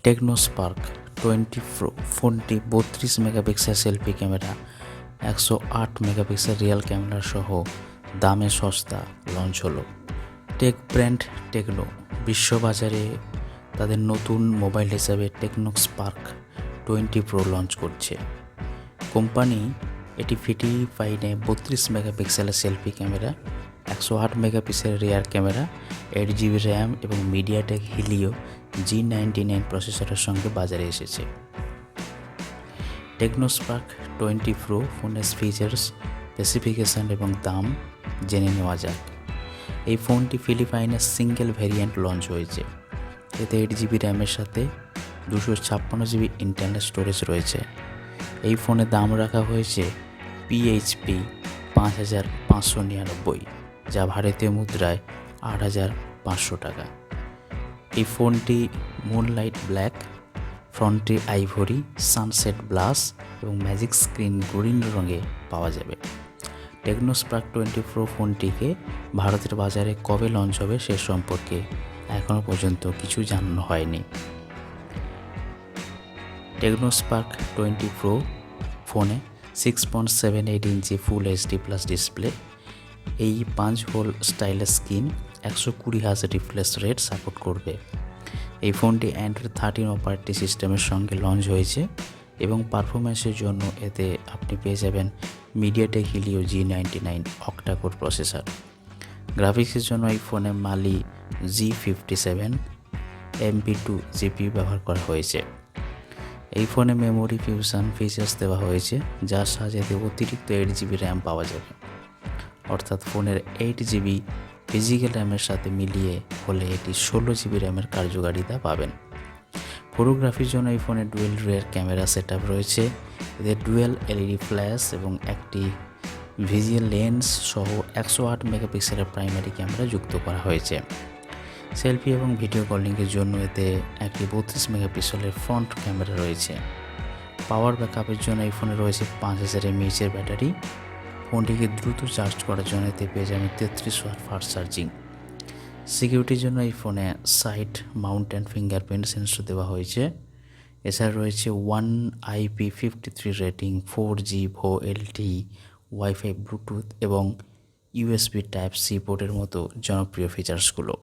Tecno Spark 20 pro ফোনটি 32 megapixel selfie camera, 108 megapixel Real camera সহ দামে সস্তা লঞ্চ হলো। টেক ব্র্যান্ড টেকনো বিশ্ববাজারে তাদের নতুন মোবাইল হিসাবে টেকনো স্পার্ক 20 প্রো লঞ্চ করছে। কোম্পানি এটি ফাইনে 32 মেগাপিক্সেলের selfie camera, 108 megapixel rear camera, 8GB RAM এবং মিডিয়াটেক হিলিও G99 প্রসেসরের সঙ্গে বাজারে এসেছে। টেকনো স্পার্ক 20 প্রো ফোনের ফিচার্স, স্পেসিফিকেশান এবং দাম জেনে নেওয়া যাক। এই ফোনটি ফিলিপাইনের সিঙ্গেল ভ্যারিয়েন্ট লঞ্চ হয়েছে। এতে 8GB র্যামের সাথে 256GB ইন্টারনাল স্টোরেজ রয়েছে। এই ফোনের দাম রাখা হয়েছে PHP 5599, যা ভারতীয় মুদ্রায় 8500 টাকা। এই ফোনটি মুনলাইট ব্ল্যাক, ফ্রন্টে আইভরি, সানসেট ব্লাস এবং ম্যাজিক স্ক্রিন গ্রিন রঙে পাওয়া যাবে। টেকনো স্পার্ক 20 প্রো ফোনটিকে ভারতের বাজারে কবে লঞ্চ হবে সে সম্পর্কে এখনও পর্যন্ত কিছু জানানো হয়নি। টেকনো স্পার্ক 20 প্রো ফোনে 6.78 ইঞ্চি ফুল HD প্লাস ডিসপ্লে, এই 5 হোল স্টাইলের screen, 120 hertz refresh rate support করবে। এই ফোনটি অ্যান্ড্রয়েড 13 অপারেটিং সিস্টেমের সঙ্গে লঞ্চ হয়েছে এবং পারফরমেন্সের জন্য এতে আপনি পেয়ে যাবেন MediaTek Helio G99 octa-core processor. গ্রাফিক্সের জন্য এই ফোনে মালি G57 MP2 জিপিইউ ব্যবহার করা হয়েছে। এই ফোনে মেমোরি ফিউশন ফিচার্স দেওয়া হয়েছে, যার সাহায্যে অতিরিক্ত 8GB র্যাম পাওয়া যাবে। অর্থাৎ ফোনের 8GB ফিজিক্যাল র্যামের সাথে মিলিয়ে হলে এটি 16GB র্যামের কার্যকারিতা পাবেন। ফটোগ্রাফির জন্য এই ফোনে dual rear camera set up রয়েছে। এদের ডুয়েল LED ফ্ল্যাশ এবং একটি ভিজুয়াল লেন্স সহ 108 মেগাপিক্সেলের প্রাইমারি ক্যামেরা যুক্ত করা হয়েছে। সেলফি এবং ভিডিও কলিংয়ের জন্য এতে একটি 32 মেগাপিক্সেলের ফ্রন্ট ক্যামেরা রয়েছে। পাওয়ার ব্যাকআপের জন্য এই ফোনে রয়েছে 5000 mAh ব্যাটারি। ফোনটিকে দ্রুত চার্জ করার জন্য এতে পেয়ে যাবেন 33 ওয়াট ফাস্ট চার্জিং। সিকিউরিটির জন্য এই ফোনে সাইড মাউন্টেন ফিঙ্গারপ্রিন্ট সেন্সর দেওয়া হয়েছে। এছাড়া রয়েছে 1 IP53 rating, 4G VoLTE, wifi, Bluetooth এবং USB Type-C পোর্টের মতো জনপ্রিয় ফিচার্সগুলো।